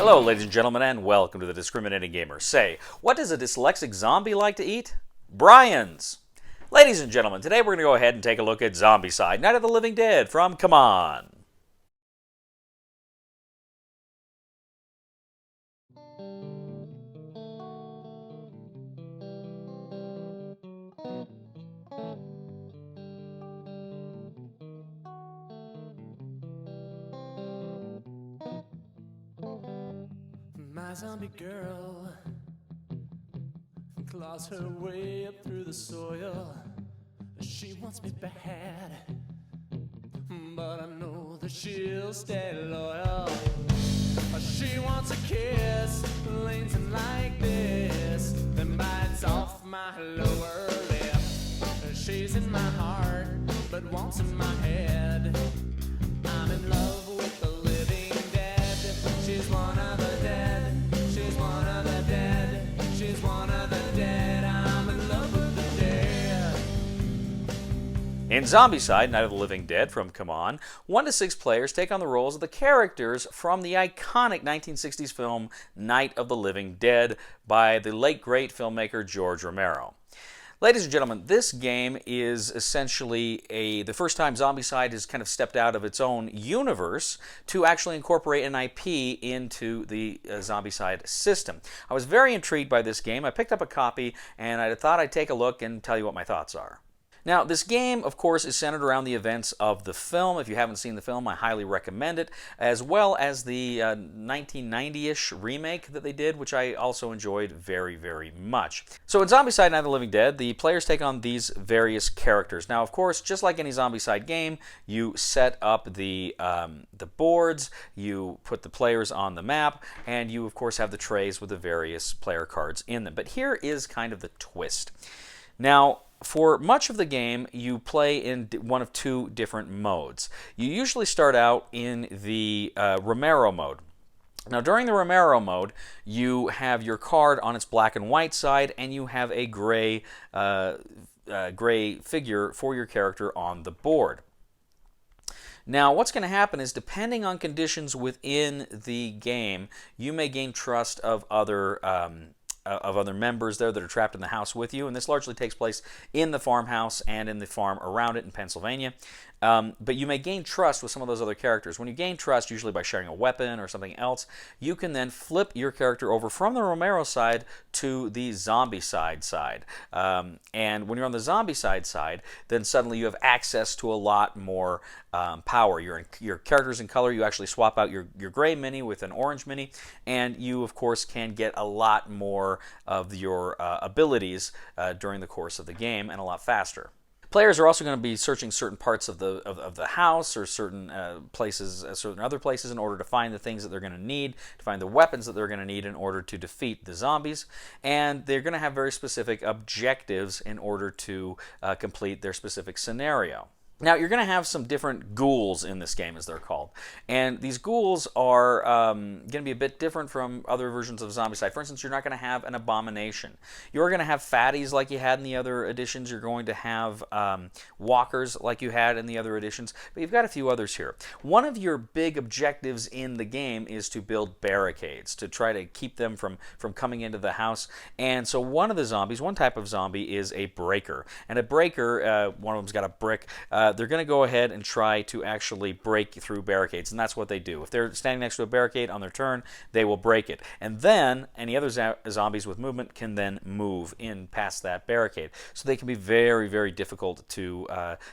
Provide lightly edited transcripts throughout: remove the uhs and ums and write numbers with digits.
Hello, ladies and gentlemen, and welcome to the Discriminating Gamer. Say, what does a dyslexic zombie like to eat? Brian's. Ladies and gentlemen, today we're going to go ahead and take a look at Zombicide, Night of the Living Dead from CMON. My zombie girl claws her way up through the soil. She wants me bad, but I know that she'll stay loyal. She wants a kiss, leans in like this, then bites off my lower lip. She's in my heart, but wants in my head. I'm in love with the living dead. She's one of the dead. She's one of the dead. She's one of the dead. I'm in love with the dead. In Zombicide, Night of the Living Dead from CMON, 1 to 6 players take on the roles of the characters from the iconic 1960s film Night of the Living Dead by the late great filmmaker George Romero. Ladies and gentlemen, this game is essentially the first time Zombicide has kind of stepped out of its own universe to actually incorporate an IP into the Zombicide system. I was very intrigued by this game. I picked up a copy and I thought I'd take a look and tell you what my thoughts are. Now, this game, of course, is centered around the events of the film. If you haven't seen the film, I highly recommend it, as well as the 1990-ish remake that they did, which I also enjoyed very, very much. So in Zombicide Night of the Living Dead, the players take on these various characters. Now, of course, just like any Zombicide game, you set up the boards, you put the players on the map, and you, of course, have the trays with the various player cards in them. But here is kind of the twist. Now, for much of the game, you play in one of two different modes. You usually start out in the Romero mode. Now, during the Romero mode, you have your card on its black and white side, and you have a gray figure for your character on the board. Now, what's going to happen is, depending on conditions within the game, you may gain trust of other members there that are trapped in the house with you, and this largely takes place in the farmhouse and in the farm around it in Pennsylvania. But you may gain trust with some of those other characters. When you gain trust, usually by sharing a weapon or something else, you can then flip your character over from the Romero side to the Zombicide side. And when you're on the Zombicide side, then suddenly you have access to a lot more power. Your character's in color. You actually swap out your gray mini with an orange mini, and you, of course, can get a lot more of your abilities during the course of the game, and a lot faster. Players are also going to be searching certain parts of the house or certain places, certain other places, in order to find the things that they're going to need, to find the weapons that they're going to need in order to defeat the zombies. And they're going to have very specific objectives in order to complete their specific scenario. Now, you're going to have some different ghouls in this game, as they're called. And these ghouls are going to be a bit different from other versions of Zombicide. For instance, you're not going to have an abomination. You're going to have fatties like you had in the other editions. You're going to have walkers like you had in the other editions. But you've got a few others here. One of your big objectives in the game is to build barricades, to try to keep them from coming into the house. And so one type of zombie is a breaker. And a breaker, one of them's got a brick, they're going to go ahead and try to actually break through barricades, and that's what they do. If they're standing next to a barricade on their turn, they will break it. And then any other zombies with movement can then move in past that barricade. So they can be very, very difficult to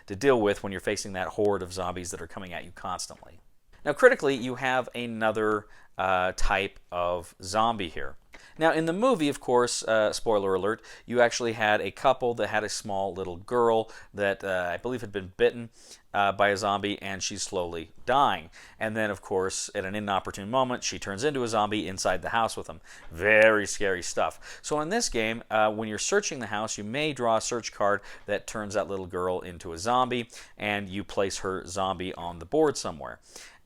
deal with when you're facing that horde of zombies that are coming at you constantly. Now, critically, you have another type of zombie here. Now, in the movie, of course, spoiler alert, you actually had a couple that had a small little girl that I believe had been bitten by a zombie, and she's slowly dying. And then, of course, at an inopportune moment, she turns into a zombie inside the house with them. Very scary stuff. So in this game, when you're searching the house, you may draw a search card that turns that little girl into a zombie, and you place her zombie on the board somewhere.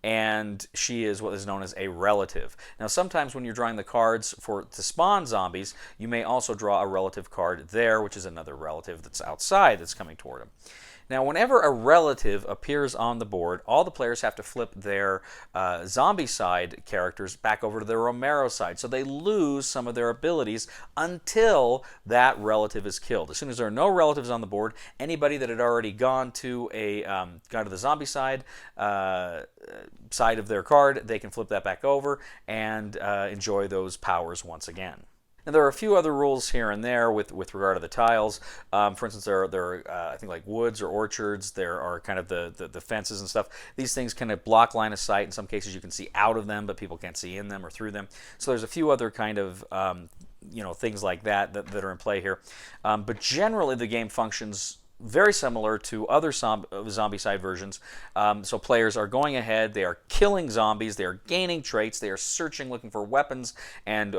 And she is what is known as a relative. Now, sometimes when you're drawing the cards to spawn zombies, you may also draw a relative card there, which is another relative that's outside that's coming toward them. Now, whenever a relative appears on the board, all the players have to flip their Zombicide characters back over to their Romero side, so they lose some of their abilities until that relative is killed. As soon as there are no relatives on the board, anybody that had already gone to the Zombicide side of their card, they can flip that back over and enjoy those powers once again. And there are a few other rules here and there with regard to the tiles. For instance, there are I think like woods or orchards. There are kind of the fences and stuff. These things kind of block line of sight. In some cases, you can see out of them, but people can't see in them or through them. So there's a few other kind of things like that are in play here. But generally, the game functions very similar to other Zombicide versions. So players are going ahead, they are killing zombies, they are gaining traits, they are searching, looking for weapons and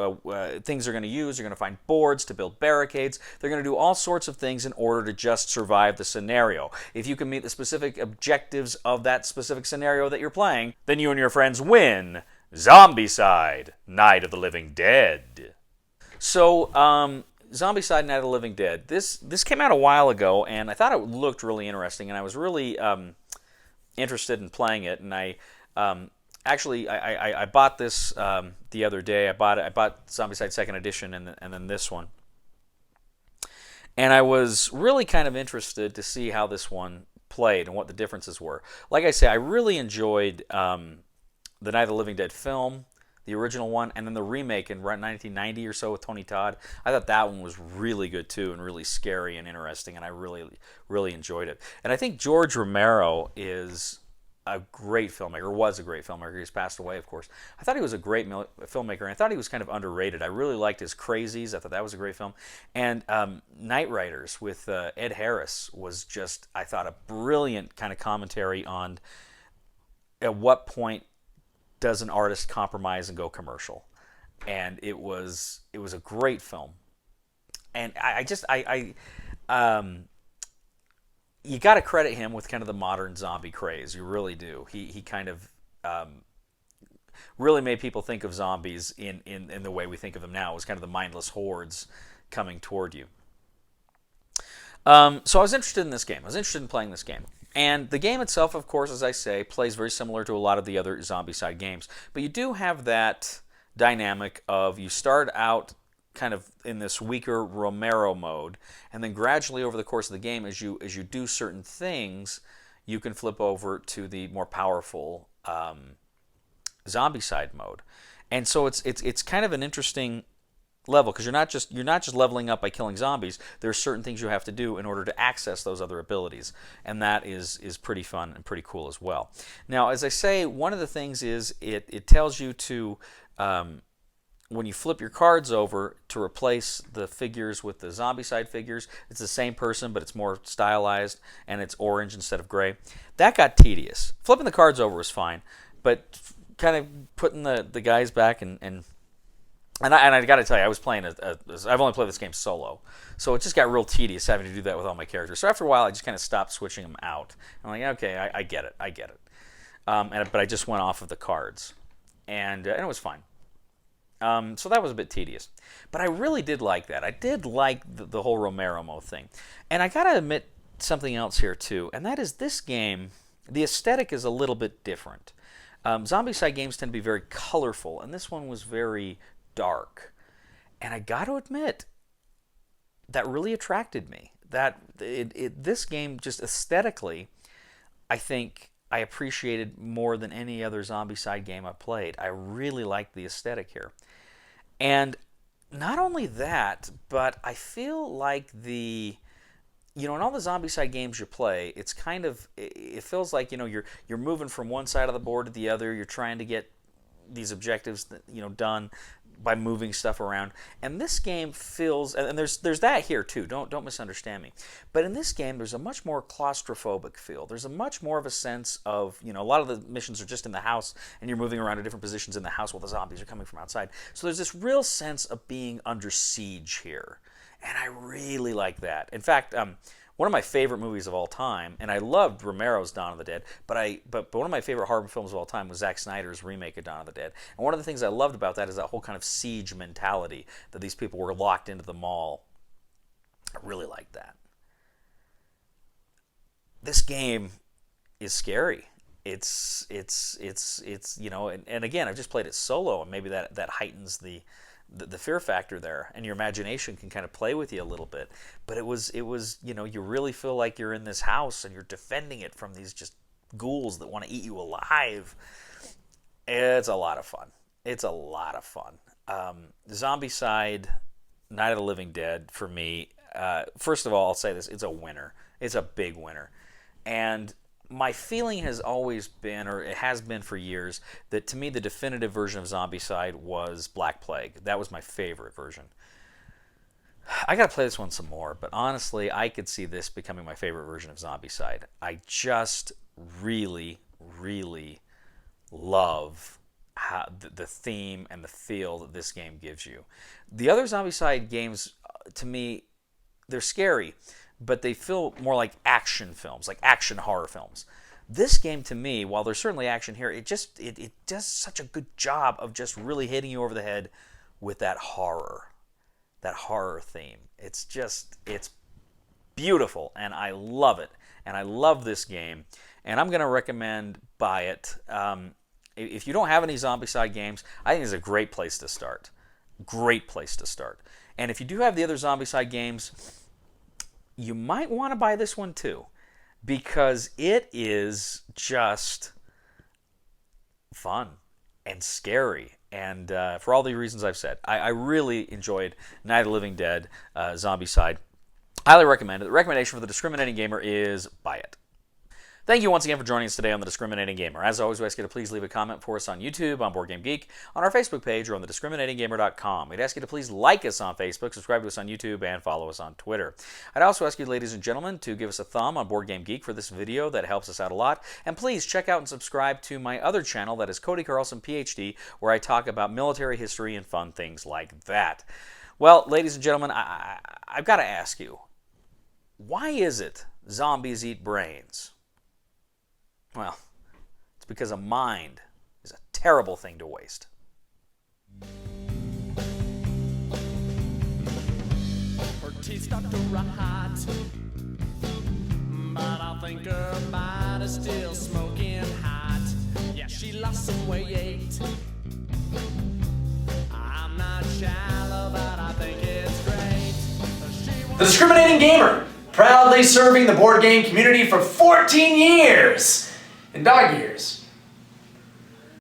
things they're going to use. They're going to find boards to build barricades. They're going to do all sorts of things in order to just survive the scenario. If you can meet the specific objectives of that specific scenario that you're playing, then you and your friends win Zombicide, Night of the Living Dead. So, Zombicide Night of the Living Dead. This came out a while ago, and I thought it looked really interesting, and I was really interested in playing it. And I bought this the other day. I bought Zombicide Second Edition, and then this one. And I was really kind of interested to see how this one played and what the differences were. Like I say, I really enjoyed the Night of the Living Dead film, the original one, and then the remake in 1990 or so with Tony Todd. I thought that one was really good too, and really scary and interesting, and I really, really enjoyed it. And I think George Romero is a great filmmaker, was a great filmmaker. He's passed away, of course. I thought he was a great filmmaker, and I thought he was kind of underrated. I really liked his Crazies. I thought that was a great film. And Night Riders with Ed Harris was just, I thought, a brilliant kind of commentary on at what point does an artist compromise and go commercial. And it was a great film. And you got to credit him with kind of the modern zombie craze. You really do. He kind of really made people think of zombies in the way we think of them now. It was kind of the mindless hordes coming toward you. So I was interested in this game. I was interested in playing this game. And the game itself, of course, as I say, plays very similar to a lot of the other Zombicide games. But you do have that dynamic of you start out kind of in this weaker Romero mode, and then gradually over the course of the game, as you do certain things, you can flip over to the more powerful Zombicide mode. And so it's kind of an interesting level, because you're not just leveling up by killing zombies. There are certain things you have to do in order to access those other abilities, and that is pretty fun and pretty cool as well. Now, as I say, one of the things is it tells you to when you flip your cards over to replace the figures with the Zombicide figures. It's the same person, but it's more stylized, and it's orange instead of gray. That got tedious. Flipping the cards over was fine, but kind of putting the guys back and I got to tell you, I was playing I've only played this game solo, so it just got real tedious having to do that with all my characters. So after a while, I just kind of stopped switching them out. I'm like, okay, I get it. But I just went off of the cards, and it was fine. So that was a bit tedious. But I really did like that. I did like the whole Romero mode thing. And I got to admit something else here, too, and that is this game, the aesthetic is a little bit different. Zombicide games tend to be very colorful, and this one was very dark. And I got to admit, that really attracted me. This game, just aesthetically, I think I appreciated more than any other Zombicide game I played. I really liked the aesthetic here. And not only that, but I feel like in all the Zombicide games you play, it's kind of, it feels like, you're moving from one side of the board to the other. You're trying to get these objectives, done by moving stuff around. And this game feels, and there's that here too. Don't misunderstand me. But in this game, there's a much more claustrophobic feel. There's a much more of a sense of, a lot of the missions are just in the house, and you're moving around to different positions in the house while the zombies are coming from outside. So there's this real sense of being under siege here. And I really like that. In fact, one of my favorite movies of all time, and I loved Romero's Dawn of the Dead, but one of my favorite horror films of all time was Zack Snyder's remake of Dawn of the Dead. And one of the things I loved about that is that whole kind of siege mentality, that these people were locked into the mall. I really liked that. this game is scary. You know, and again, I've just played it solo, and maybe that heightens the fear factor there, and your imagination can kind of play with you a little bit. But it was you know, you really feel like you're in this house and you're defending it from these just ghouls that want to eat you alive. It's a lot of fun. It's a lot of fun. Zombicide, Night of the Living Dead, for me, first of all, I'll say this, it's a winner. It's a big winner. And my feeling has always been, or it has been for years, that to me the definitive version of Zombicide was Black Plague. That was my favorite version. I gotta play this one some more, but honestly, I could see this becoming my favorite version of Zombicide. I just really, really love how the theme and the feel that this game gives you. The other Zombicide games, to me, they're scary, but they feel more like action films, like action horror films. This game, to me, while there's certainly action here, it does such a good job of just really hitting you over the head with that horror theme. It's beautiful, and I love it, and I love this game, and I'm going to recommend buy it. If you don't have any Zombicide games, I think it's a great place to start. Great place to start. And if you do have the other Zombicide games, you might want to buy this one too, because it is just fun and scary. And for all the reasons I've said, I really enjoyed Night of the Living Dead, Zombicide. Highly recommend it. The recommendation for the discriminating gamer is buy it. Thank you once again for joining us today on The Discriminating Gamer. As always, we ask you to please leave a comment for us on YouTube, on Board Game Geek, on our Facebook page, or on thediscriminatinggamer.com. We'd ask you to please like us on Facebook, subscribe to us on YouTube, and follow us on Twitter. I'd also ask you, ladies and gentlemen, to give us a thumb on Board Game Geek for this video. That helps us out a lot. And please check out and subscribe to my other channel, that is Cody Carlson, PhD, where I talk about military history and fun things like that. Well, ladies and gentlemen, I've got to ask you, why is it zombies eat brains? Well, it's because a mind is a terrible thing to waste. Her teeth start to rot, but I think her mind is still smoking hot. Yeah, she lost some weight. I'm not shallow, but I think it's great. The Discriminating Gamer, proudly serving the board game community for 14 years. In dog years.